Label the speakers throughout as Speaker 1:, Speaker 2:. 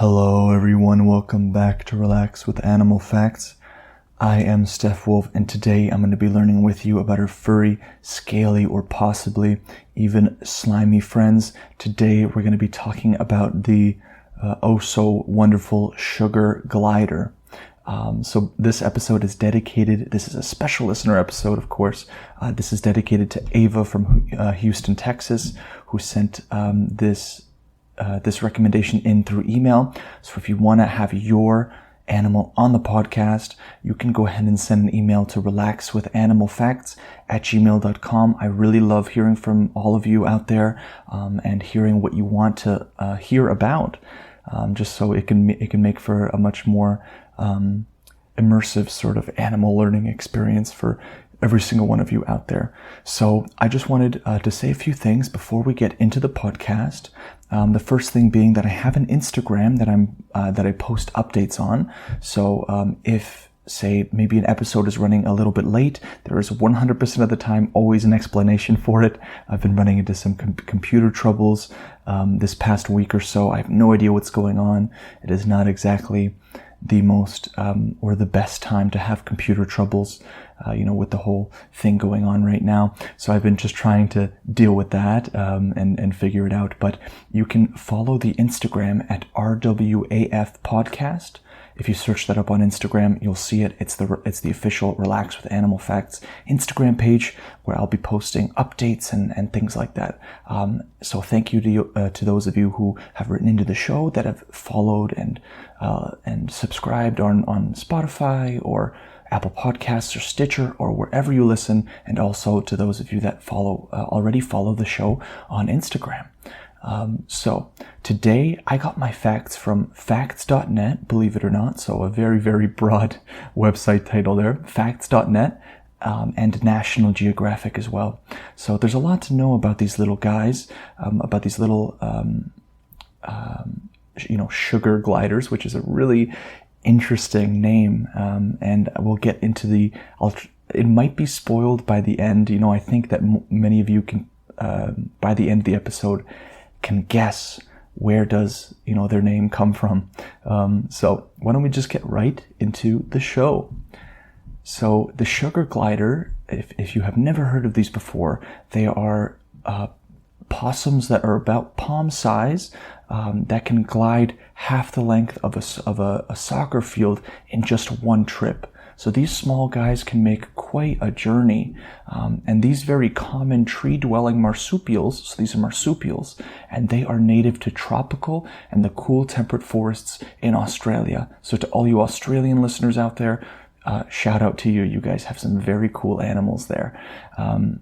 Speaker 1: Hello everyone, welcome back to Relax with Animal Facts. I am Steph Wolf, and today I'm going to be learning with you about our furry, scaly, or possibly even slimy friends. Today we're going to be talking about the so wonderful sugar glider. So this episode is dedicated, this is a special listener episode, of course. This is dedicated to Ava from Houston, Texas, who sent this recommendation in through email. So if you want to have your animal on the podcast, you can go ahead and send an email to relaxwithanimalfacts@gmail.com. I really love hearing from all of you out there and hearing what you want to hear about, just so it can make for a much more immersive sort of animal learning experience for every single one of you out there. So I just wanted to say a few things before we get into the podcast. The first thing being that I have an Instagram that I post updates on. So if, say, maybe an episode is running a little bit late, there is 100% of the time always an explanation for it. I've been running into some computer troubles this past week or so. I have no idea what's going on. It is not exactly the most or the best time to have computer troubles, with the whole thing going on right now. So I've been just trying to deal with that and figure it out. But you can follow the Instagram at RWAF Podcast. If you search that up on Instagram, you'll see it. It's the official Relax with Animal Facts Instagram page where I'll be posting updates and things like that. So thank you to those of you who have written into the show, that have followed and subscribed on Spotify or Apple Podcasts or Stitcher or wherever you listen, and also to those of you that already follow the show on Instagram. So today I got my facts from facts.net, believe it or not. So a very, very broad website title there, facts.net, and National Geographic as well. So there's a lot to know about these little guys, about these little, sugar gliders, which is a really interesting name. And we'll get into it might be spoiled by the end. I think that many of you can, by the end of the episode, can guess where does their name come from. So why don't we just get right into the show. So the sugar glider, if you have never heard of these before, they are possums that are about palm size, that can glide half the length of a soccer field in just one trip. So these small guys can make quite a journey. And these very common tree-dwelling marsupials, so these are marsupials, and they are native to tropical and the cool temperate forests in Australia. So to all you Australian listeners out there, shout out to you. You guys have some very cool animals there.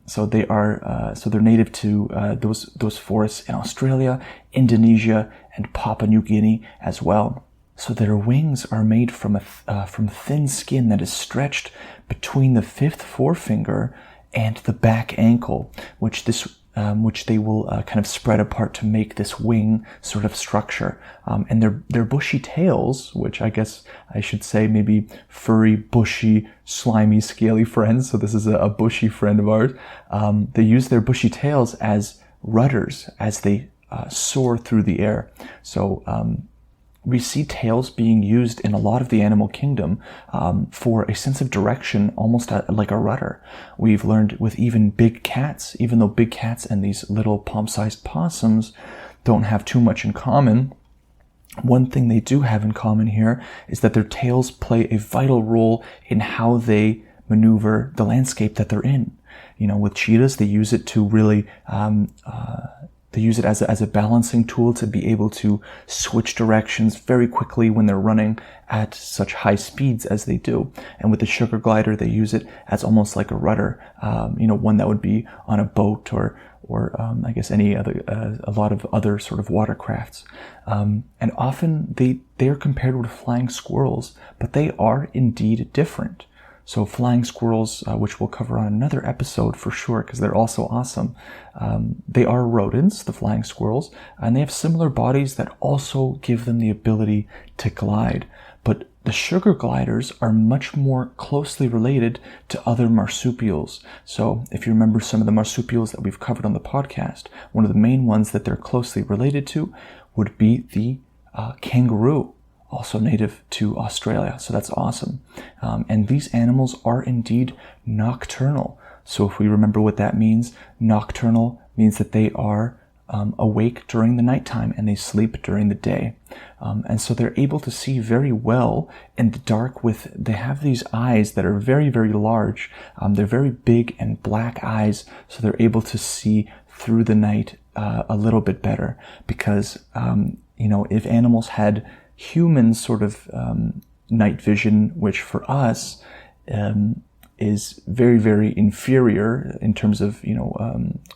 Speaker 1: So they're native to those forests in Australia, Indonesia, and Papua New Guinea as well. So their wings are made from thin skin that is stretched between the fifth forefinger and the back ankle, which they will kind of spread apart to make this wing sort of structure. And their bushy tails, which I guess I should say maybe furry, bushy, slimy, scaly friends. So this is a bushy friend of ours. They use their bushy tails as rudders as they soar through the air. So we see tails being used in a lot of the animal kingdom for a sense of direction, almost like a rudder. We've learned with even big cats, even though big cats and these little palm-sized possums don't have too much in common, one thing they do have in common here is that their tails play a vital role in how they maneuver the landscape that they're in. With cheetahs, they use it to really they use it as a balancing tool to be able to switch directions very quickly when they're running at such high speeds as they do. And with the sugar glider, they use it as almost like a rudder, one that would be on a boat or I guess any other, a lot of other sort of watercrafts. And often they are compared with flying squirrels, but they are indeed different. So flying squirrels, which we'll cover on another episode for sure, because they're also awesome. They are rodents, the flying squirrels, and they have similar bodies that also give them the ability to glide. But the sugar gliders are much more closely related to other marsupials. So if you remember some of the marsupials that we've covered on the podcast, one of the main ones that they're closely related to would be the kangaroo, also native to Australia. So that's awesome. And these animals are indeed nocturnal. So if we remember what that means, nocturnal means that they are awake during the nighttime and they sleep during the day. And so they're able to see very well in the dark they have these eyes that are very, very large. They're very big and black eyes. So they're able to see through the night a little bit better because, if animals had human sort of night vision, which for us is very, very inferior in terms of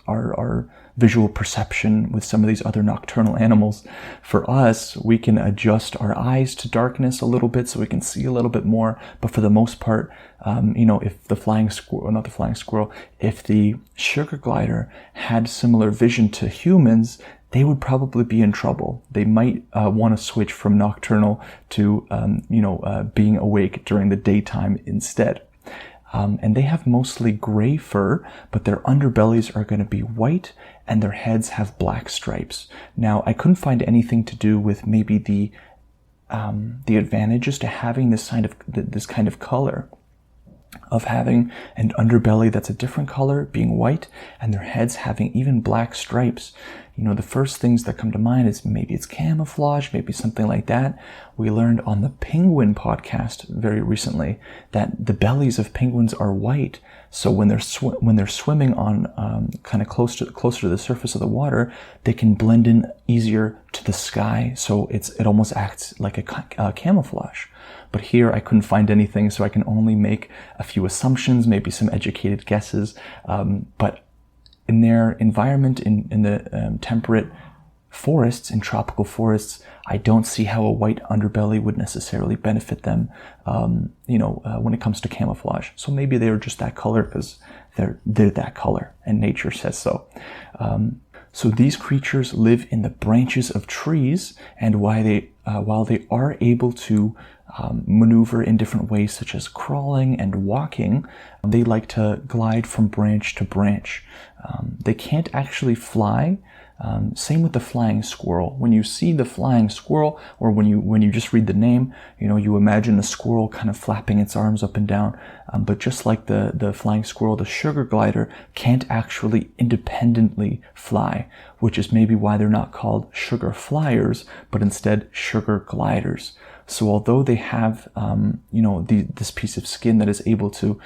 Speaker 1: our visual perception with some of these other nocturnal animals. For us, we can adjust our eyes to darkness a little bit so we can see a little bit more. But for the most part, if if the sugar glider had similar vision to humans, they would probably be in trouble. They might want to switch from nocturnal to, being awake during the daytime instead. And they have mostly gray fur, but their underbellies are going to be white and their heads have black stripes. Now, I couldn't find anything to do with maybe the advantages to having this kind of color, of having an underbelly that's a different color, being white, and their heads having even black stripes. The first things that come to mind is maybe it's camouflage, maybe something like that. We learned on the penguin podcast very recently that the bellies of penguins are white. So when they're swimming on kind of closer to the surface of the water, they can blend in easier to the sky. So it almost acts like a camouflage. But here I couldn't find anything, so I can only make a few assumptions, maybe some educated guesses. But in their environment, in the temperate forests, in tropical forests, I don't see how a white underbelly would necessarily benefit them, when it comes to camouflage. So maybe they are just that color because they're that color, and nature says so. So these creatures live in the branches of trees, and while they are able to maneuver in different ways, such as crawling and walking, they like to glide from branch to branch. They can't actually fly. Same with the flying squirrel. When you see the flying squirrel, or when you just read the name, you imagine a squirrel kind of flapping its arms up and down. But just like the flying squirrel, the sugar glider can't actually independently fly, which is maybe why they're not called sugar flyers, but instead sugar gliders. So although they have, this piece of skin that is able to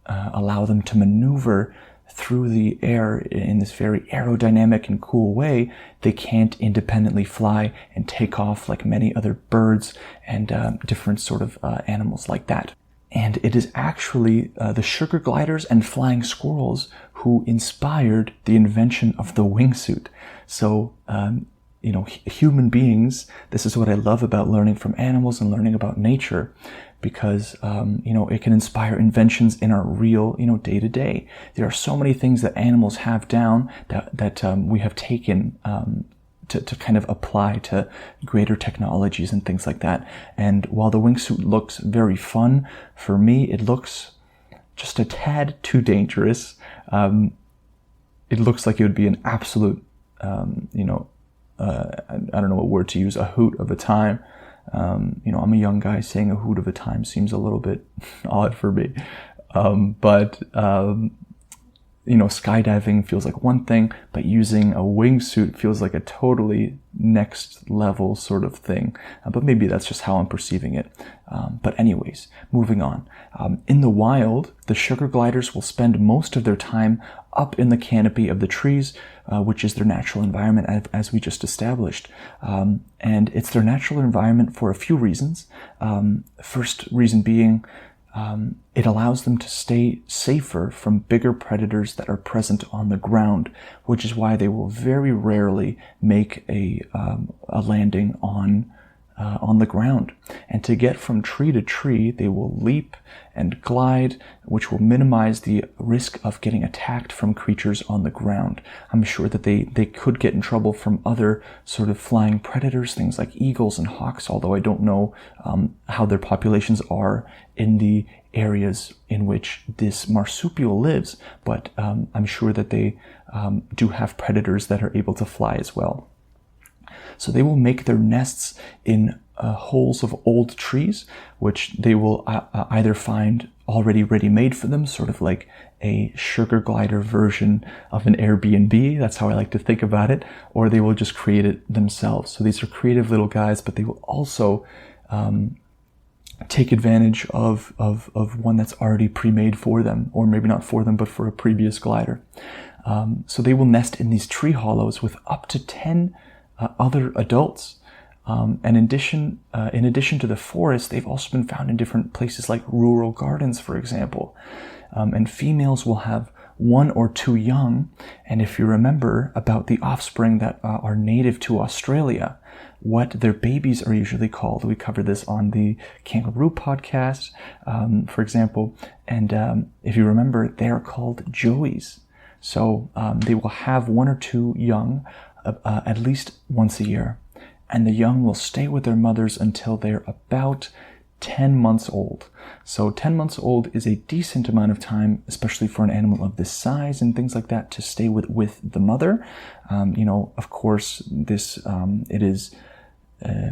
Speaker 1: allow them to maneuver through the air in this very aerodynamic and cool way, they can't independently fly and take off like many other birds and different sort of animals like that. And it is actually the sugar gliders and flying squirrels who inspired the invention of the wingsuit. So, human beings, this is what I love about learning from animals and learning about nature, because, it can inspire inventions in our real, day to day. There are so many things that animals have down that we have taken, to kind of apply to greater technologies and things like that. And while the wingsuit looks very fun, for me, it looks just a tad too dangerous. It looks like it would be an absolute, I don't know what word to use, a hoot of a time. I'm a young guy, saying a hoot of a time seems a little bit odd for me. Skydiving feels like one thing, but using a wingsuit feels like a totally next level sort of thing. But maybe that's just how I'm perceiving it. But anyways, moving on. In the wild, the sugar gliders will spend most of their time up in the canopy of the trees, which is their natural environment, as we just established. And it's their natural environment for a few reasons. First reason being, it allows them to stay safer from bigger predators that are present on the ground, which is why they will very rarely make a landing on the ground. And to get from tree to tree, they will leap and glide, which will minimize the risk of getting attacked from creatures on the ground. I'm sure that they could get in trouble from other sort of flying predators, things like eagles and hawks, although I don't know how their populations are in the areas in which this marsupial lives, but I'm sure that they do have predators that are able to fly as well. So they will make their nests in holes of old trees, which they will either find already ready-made for them, sort of like a sugar glider version of an Airbnb. That's how I like to think about it. Or they will just create it themselves. So these are creative little guys, but they will also take advantage of one that's already pre-made for them, or maybe not for them, but for a previous glider. So they will nest in these tree hollows with up to 10 other adults. And in addition to the forest, they've also been found in different places like rural gardens, for example. And females will have 1 or 2 young. And if you remember about the offspring that are native to Australia, what their babies are usually called. We covered this on the Kangaroo podcast, for example. And if you remember, they are called joeys. So they will have 1 or 2 young at least once a year. And the young will stay with their mothers until they're about 10 months old. So 10 months old is a decent amount of time, especially for an animal of this size and things like that, to stay with the mother. Of course, this it is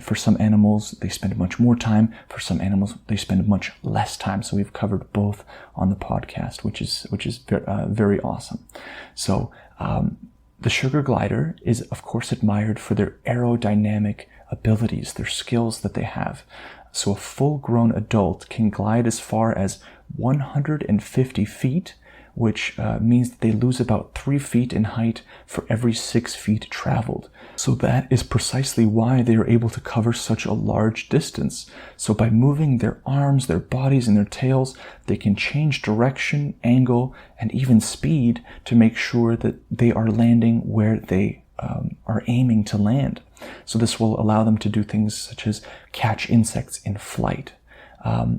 Speaker 1: for some animals they spend much more time. For some animals they spend much less time. So we've covered both on the podcast, which is very awesome. So the sugar glider is, of course, admired for their aerodynamic abilities, their skills that they have. So a full-grown adult can glide as far as 150 feet, which means that they lose about 3 feet in height for every 6 feet traveled. So that is precisely why they are able to cover such a large distance. So by moving their arms, their bodies, and their tails, they can change direction, angle, and even speed to make sure that they are landing where they are aiming to land. So this will allow them to do things such as catch insects in flight.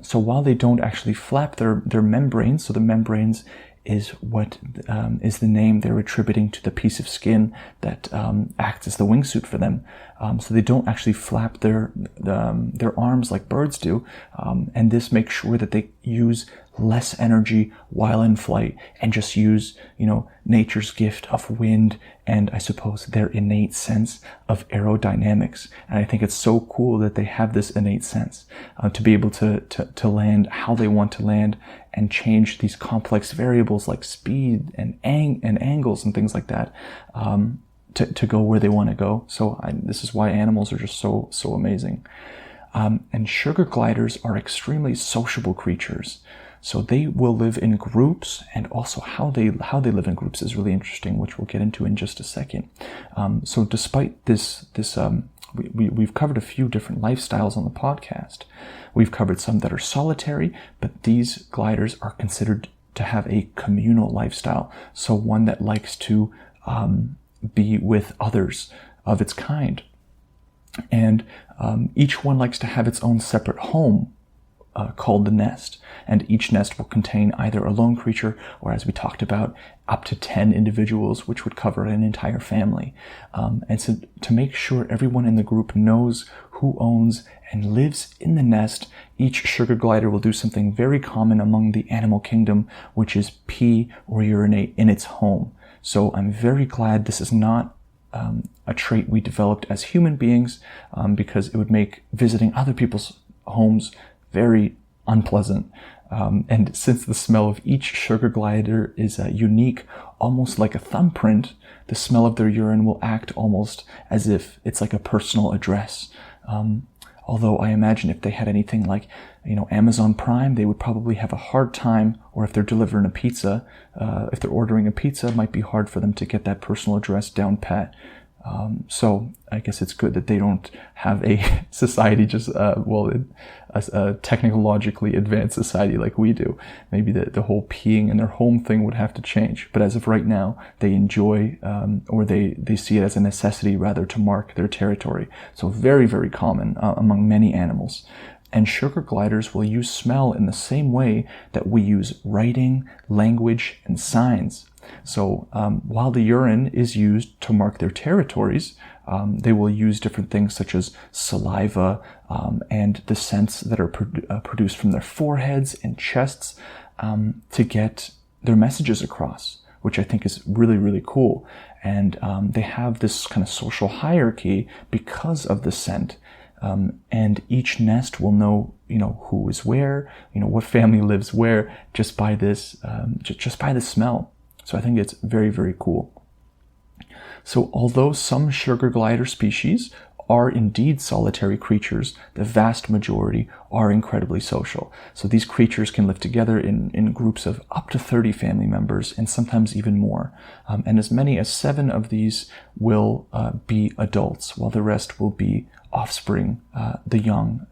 Speaker 1: So while they don't actually flap their membranes, so the membranes is what is the name they're attributing to the piece of skin that acts as the wingsuit for them. So they don't actually flap their arms like birds do, and this makes sure that they use less energy while in flight and just use, nature's gift of wind and I suppose their innate sense of aerodynamics. And I think it's so cool that they have this innate sense to be able to land how they want to land and change these complex variables like speed and angles and things like that to go where they want to go. So this is why animals are just so amazing. And sugar gliders are extremely sociable creatures. So they will live in groups, and also how they live in groups is really interesting, which we'll get into in just a second. So despite this we've covered a few different lifestyles on the podcast. We've covered some that are solitary, but these gliders are considered to have a communal lifestyle. So one that likes to be with others of its kind. And each one likes to have its own separate home called the nest. And each nest will contain either a lone creature or, as we talked about, up to 10 individuals, which would cover an entire family. And so to make sure everyone in the group knows who owns and lives in the nest, each sugar glider will do something very common among the animal kingdom, which is pee or urinate in its home. So I'm very glad this is not a trait we developed as human beings, because it would make visiting other people's homes very unpleasant. And since the smell of each sugar glider is unique, almost like a thumbprint, the smell of their urine will act almost as if it's like a personal address. Although I imagine if they had anything like, Amazon Prime, they would probably have a hard time, or if they're delivering a pizza, if they're ordering a pizza, it might be hard for them to get that personal address down pat. So I guess it's good that they don't have a society a technologically advanced society like we do. Maybe the whole peeing in their home thing would have to change. But as of right now, they enjoy, or they see it as a necessity rather to mark their territory. So very, very common among many animals. And sugar gliders will use smell in the same way that we use writing, language, and signs. So while the urine is used to mark their territories, they will use different things such as saliva and the scents that are produced from their foreheads and chests to get their messages across, which I think is really, really cool. And they have this kind of social hierarchy because of the scent. And each nest will know, who is where, what family lives where, just by this, just by the smell. So I think it's very, very cool. So although some sugar glider species are indeed solitary creatures, the vast majority are incredibly social. So these creatures can live together in groups of up to 30 family members, and sometimes even more. And as many as 7 of these will be adults, while the rest will be offspring, the young,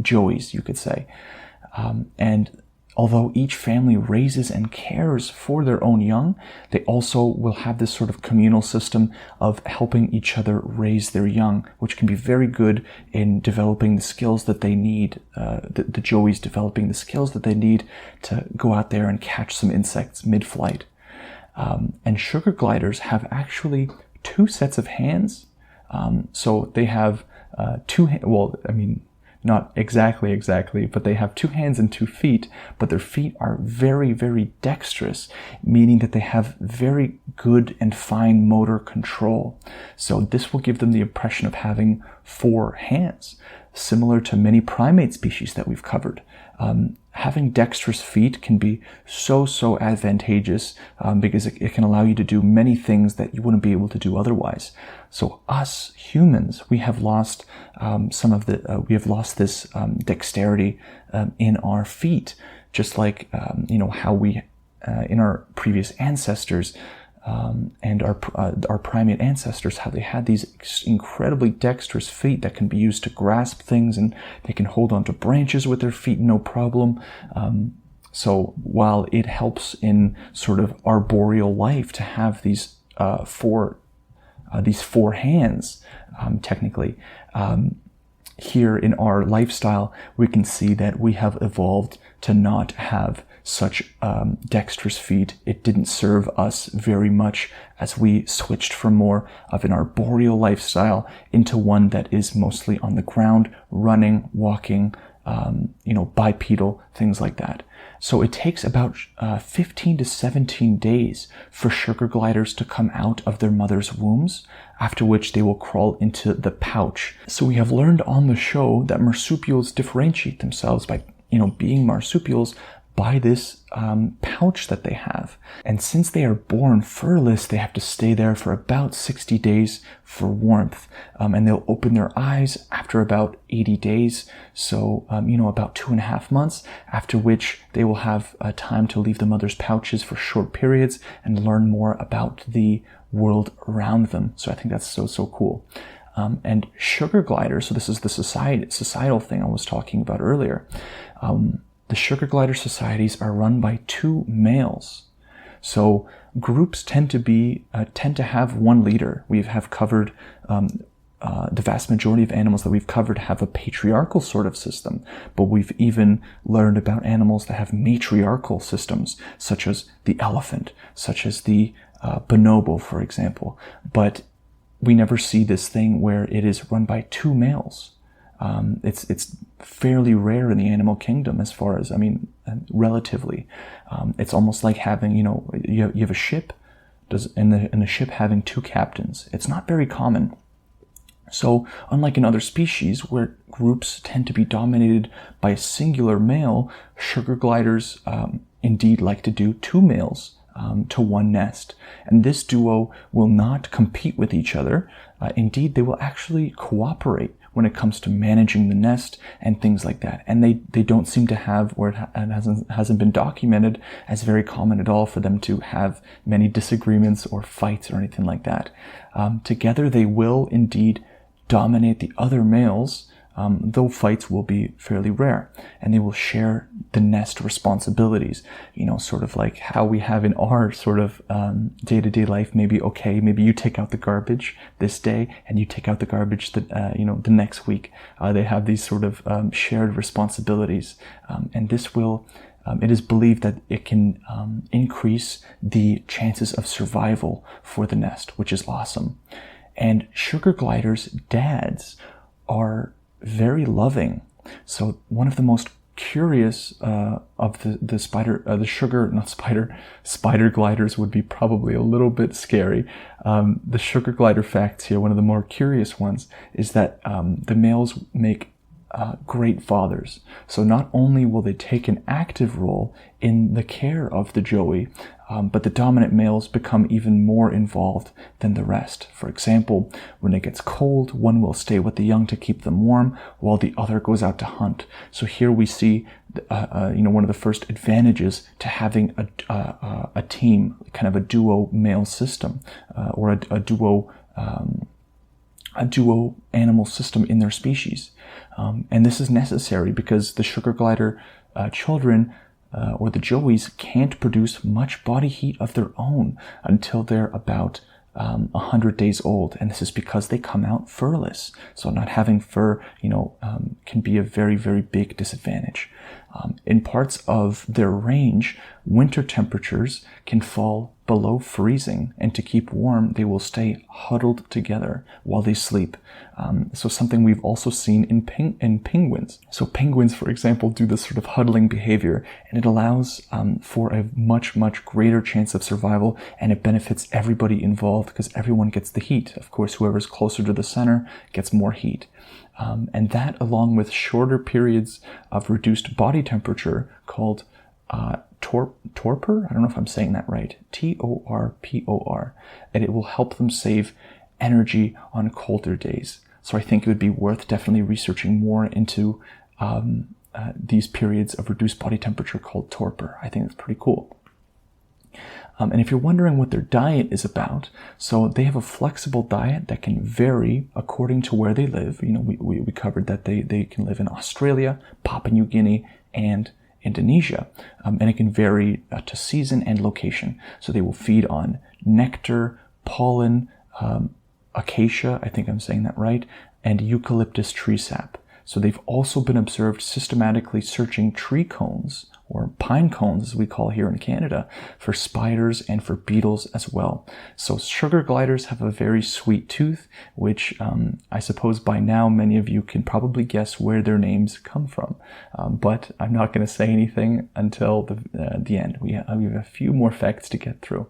Speaker 1: joeys, you could say. And although each family raises and cares for their own young, they also will have this sort of communal system of helping each other raise their young, which can be very good in developing the skills that they need, the joeys developing the skills that they need to go out there and catch some insects mid-flight. And sugar gliders have actually 2 sets of hands. So they have not exactly, but they have 2 hands and 2 feet, but their feet are very, very dexterous, meaning that they have very good and fine motor control. So this will give them the impression of having 4 hands, similar to many primate species that we've covered. Having dexterous feet can be so advantageous because it can allow you to do many things that you wouldn't be able to do otherwise. So us humans, we have lost this dexterity in our feet, just like how we in our previous ancestors and our primate ancestors, how they had these incredibly dexterous feet that can be used to grasp things, and they can hold onto branches with their feet no problem. So while it helps in sort of arboreal life to have these 4 hands, technically, here in our lifestyle, we can see that we have evolved to not have such dexterous feet. It didn't serve us very much as we switched from more of an arboreal lifestyle into one that is mostly on the ground, running, walking, bipedal, things like that. So it takes about 15 to 17 days for sugar gliders to come out of their mother's wombs, after which they will crawl into the pouch. So we have learned on the show that marsupials differentiate themselves by, being marsupials by this pouch that they have. And since they are born furless, they have to stay there for about 60 days for warmth. And they'll open their eyes after about 80 days. So, about 2.5 months, after which they will have time to leave the mother's pouches for short periods and learn more about the world around them. So I think that's so cool. And sugar gliders, so this is the societal thing I was talking about earlier. The sugar glider societies are run by 2 males. So groups tend to have 1 leader. We have covered, the vast majority of animals that we've covered have a patriarchal sort of system, but we've even learned about animals that have matriarchal systems, such as the elephant, such as the bonobo, for example. But we never see this thing where it is run by 2 males. It's fairly rare in the animal kingdom, as far as, relatively. It's almost like having, you have a ship, and a ship having 2 captains. It's not very common. So unlike in other species where groups tend to be dominated by a singular male, sugar gliders indeed like to do 2 males to 1 nest. And this duo will not compete with each other. Indeed, they will actually cooperate when it comes to managing the nest and things like that. And they don't seem to have, or it hasn't been documented as very common at all for them to have many disagreements or fights or anything like that. Together they will indeed dominate the other males, though fights will be fairly rare, and they will share the nest responsibilities, sort of like how we have in our sort of day-to-day life. Maybe you take out the garbage this day and you take out the garbage the next week. They have these sort of shared responsibilities, and this will it is believed that it can increase the chances of survival for the nest, which is awesome. And sugar gliders' dads are very loving. So one of the most curious of the spider gliders would be probably a little bit scary. The sugar glider facts here, one of the more curious ones, is that the males make great fathers. So not only will they take an active role in the care of the joey, but the dominant males become even more involved than the rest. For example, when it gets cold, one will stay with the young to keep them warm, while the other goes out to hunt. So here we see, one of the first advantages to having a team, kind of a duo male system, or a duo animal system in their species. And this is necessary because the sugar glider children, or the joeys, can't produce much body heat of their own until they're about 100 days old. And this is because they come out furless. So not having fur, can be a very, very big disadvantage. In parts of their range, winter temperatures can fall below freezing, and to keep warm, they will stay huddled together while they sleep. So something we've also seen in penguins. So penguins, for example, do this sort of huddling behavior, and it allows for a much, much greater chance of survival, and it benefits everybody involved because everyone gets the heat. Of course, whoever's closer to the center gets more heat. And that, along with shorter periods of reduced body temperature called torpor, I don't know if I'm saying that right, Torpor, and it will help them save energy on colder days. So I think it would be worth definitely researching more into these periods of reduced body temperature called torpor. I think it's pretty cool. And if you're wondering what their diet is about, so they have a flexible diet that can vary according to where they live. We covered that they can live in Australia, Papua New Guinea, and Indonesia, and it can vary to season and location. So they will feed on nectar, pollen, acacia, I think I'm saying that right, and eucalyptus tree sap. So they've also been observed systematically searching tree cones, or pine cones as we call here in Canada, for spiders and for beetles as well. So sugar gliders have a very sweet tooth, which I suppose by now many of you can probably guess where their names come from. But I'm not going to say anything until the end. We have a few more facts to get through.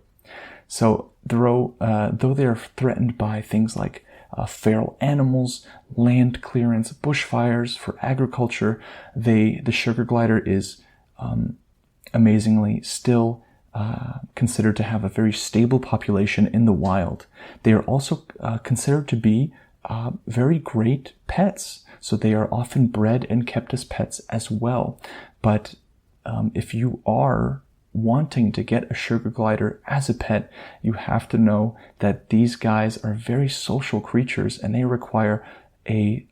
Speaker 1: So though they are threatened by things like feral animals, land clearance, bushfires, for agriculture, the sugar glider is amazingly still considered to have a very stable population in the wild. They are also considered to be very great pets. So they are often bred and kept as pets as well. But if you are wanting to get a sugar glider as a pet, you have to know that these guys are very social creatures and they require a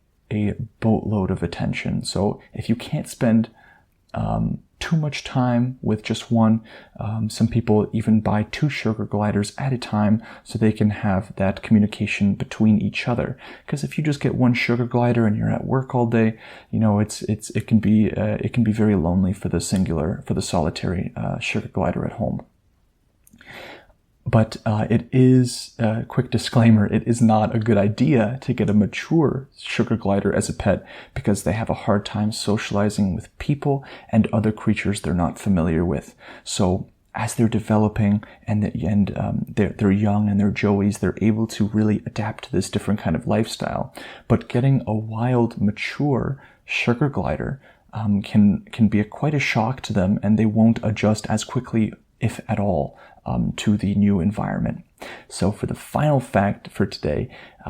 Speaker 1: boatload of attention. So if you can't spend too much time with just one, some people even buy 2 sugar gliders at a time so they can have that communication between each other. Because if you just get one sugar glider and you're at work all day, it can be very lonely for the solitary sugar glider at home. But it is, quick disclaimer, it is not a good idea to get a mature sugar glider as a pet because they have a hard time socializing with people and other creatures they're not familiar with. So as they're developing and they're young and they're joeys, they're able to really adapt to this different kind of lifestyle. But getting a wild, mature sugar glider can be quite a shock to them, and they won't adjust as quickly, if at all, to the new environment. So for the final fact for today,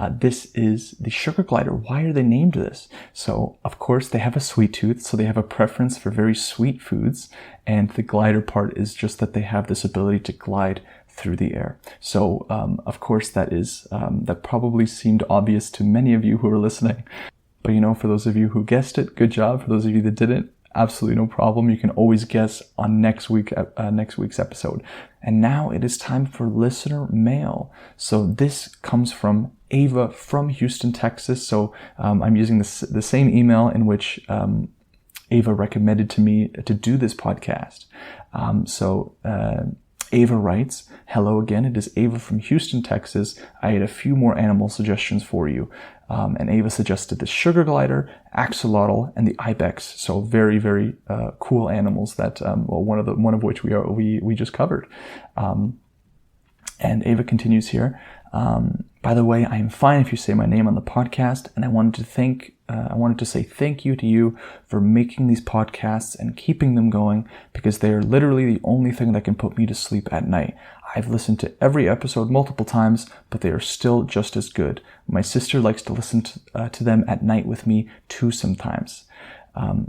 Speaker 1: this is the sugar glider. Why are they named this? So of course they have a sweet tooth, so they have a preference for very sweet foods, and the glider part is just that they have this ability to glide through the air. So of course that probably seemed obvious to many of you who are listening. But for those of you who guessed it, good job. For those of you that didn't, absolutely no problem. You can always guess on next week's episode. And now it is time for listener mail. So this comes from Ava from Houston, Texas. So I'm using the same email in which Ava recommended to me to do this podcast. Ava writes, "Hello again, it is Ava from Houston, Texas. I had a few more animal suggestions for you. And Ava suggested the sugar glider, axolotl, and the ibex. So very, very cool animals that one of which we just covered. And Ava continues here. By the way, I am fine if you say my name on the podcast, and I wanted to say thank you to you for making these podcasts and keeping them going, because they are literally the only thing that can put me to sleep at night. I've listened to every episode multiple times, but they are still just as good. My sister likes to listen to them at night with me too sometimes.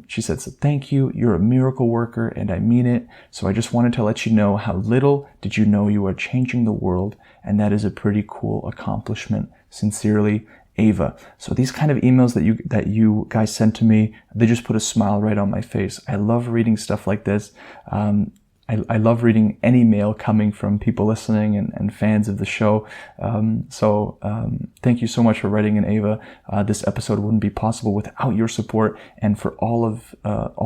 Speaker 1: She said, so thank you. You're a miracle worker, and I mean it. So I just wanted to let you know how little did you know you are changing the world, and that is a pretty cool accomplishment. Sincerely, Ava. So these kind of emails that you guys send to me, they just put a smile right on my face. I love reading stuff like this. I love reading any mail coming from people listening and fans of the show. Thank you so much for writing in, Ava. This episode wouldn't be possible without your support, and for all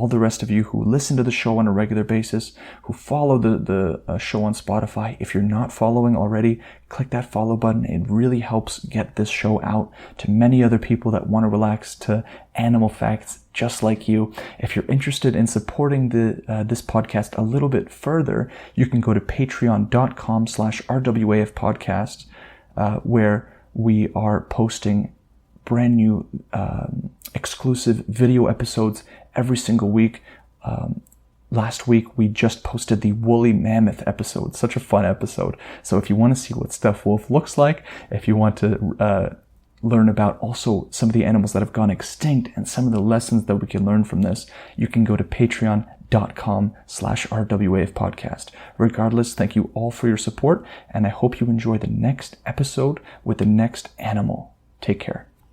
Speaker 1: the rest of you who listen to the show on a regular basis, who follow the show on Spotify. If you're not following already, click that follow button. It really helps get this show out to many other people that want to relax to animal facts just like you. If you're interested in supporting this podcast a little bit further, you can go to patreon.com/RWAF podcast, where we are posting brand new exclusive video episodes every single week. Last week, we just posted the woolly mammoth episode. Such a fun episode. So if you want to see what Steph Wolf looks like, if you want to learn about also some of the animals that have gone extinct and some of the lessons that we can learn from this, you can go to patreon.com/RWAF podcast. Regardless, thank you all for your support, and I hope you enjoy the next episode with the next animal. Take care.